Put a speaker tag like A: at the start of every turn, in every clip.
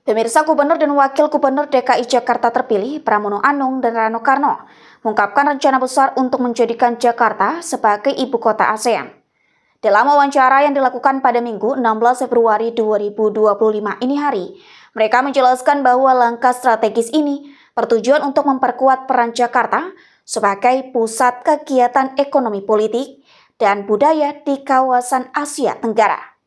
A: Pemirsa, Gubernur dan Wakil Gubernur DKI Jakarta terpilih Pramono Anung dan Rano Karno mengungkapkan rencana besar untuk menjadikan Jakarta sebagai ibu kota ASEAN. Dalam wawancara yang dilakukan pada Minggu 16 Februari 2025 ini hari, mereka menjelaskan bahwa langkah strategis ini bertujuan untuk memperkuat peran Jakarta sebagai pusat kegiatan ekonomi politik dan budaya di kawasan Asia Tenggara.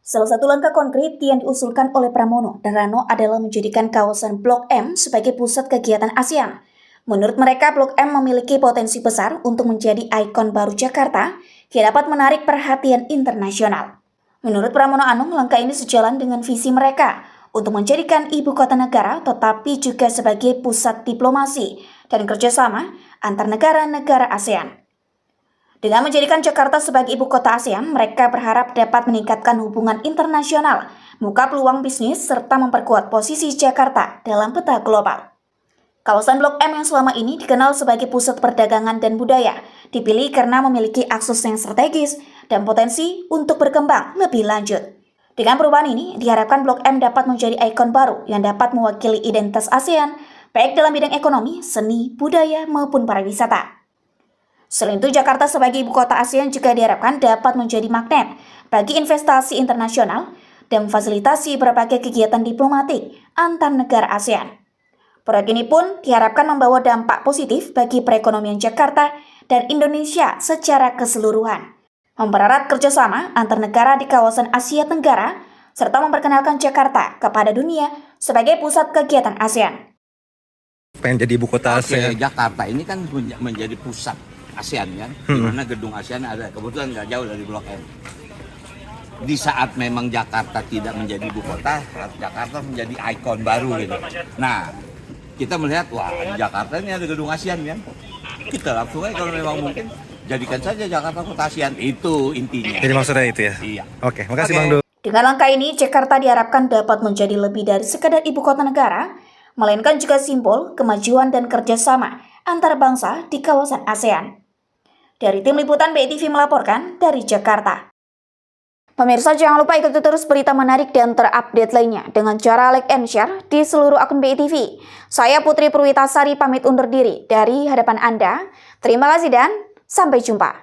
A: Salah satu langkah konkret yang diusulkan oleh Pramono dan Rano adalah menjadikan kawasan Blok M sebagai pusat kegiatan ASEAN. Menurut mereka, Blok M memiliki potensi besar untuk menjadi ikon baru Jakarta yang dapat menarik perhatian internasional. Menurut Pramono Anung, langkah ini sejalan dengan visi mereka untuk menjadikan ibu kota negara tetapi juga sebagai pusat diplomasi dan kerjasama antar negara-negara ASEAN. Dengan menjadikan Jakarta sebagai ibu kota ASEAN, mereka berharap dapat meningkatkan hubungan internasional, membuka peluang bisnis, serta memperkuat posisi Jakarta dalam peta global. Kawasan Blok M yang selama ini dikenal sebagai pusat perdagangan dan budaya, dipilih karena memiliki akses yang strategis dan potensi untuk berkembang lebih lanjut. Dengan perubahan ini, diharapkan Blok M dapat menjadi ikon baru yang dapat mewakili identitas ASEAN, baik dalam bidang ekonomi, seni, budaya, maupun pariwisata. Selain itu, Jakarta sebagai ibu kota ASEAN juga diharapkan dapat menjadi magnet bagi investasi internasional dan memfasilitasi berbagai kegiatan diplomatik antar negara ASEAN. Proyek ini pun diharapkan membawa dampak positif bagi perekonomian Jakarta dan Indonesia secara keseluruhan, mempererat kerjasama antar negara di kawasan Asia Tenggara, serta memperkenalkan Jakarta kepada dunia sebagai pusat kegiatan ASEAN.
B: Pengen jadi ibu kota ASEAN.
C: Jakarta ini kan menjadi pusat ASEAN kan, di mana gedung ASEAN ada, kebetulan nggak jauh dari Blok M. Di saat memang Jakarta tidak menjadi ibu kota, Jakarta menjadi ikon baru gitu. Nah, kita melihat, wah di Jakarta ini ada gedung ASEAN kan, kita langsung aja kalau memang mungkin jadikan saja Jakarta kota ASEAN, itu intinya.
B: Jadi maksudnya itu ya?
C: Iya.
B: Oke, makasih Bang Do.
A: Dengan langkah ini, Jakarta diharapkan dapat menjadi lebih dari sekadar ibu kota negara, melainkan juga simbol kemajuan dan kerjasama antar bangsa di kawasan ASEAN. Dari tim liputan BITV melaporkan dari Jakarta. Pemirsa, jangan lupa ikuti terus berita menarik dan terupdate lainnya dengan cara like and share di seluruh akun BITV. Saya Putri Purwitasari pamit undur diri dari hadapan Anda. Terima kasih dan sampai jumpa.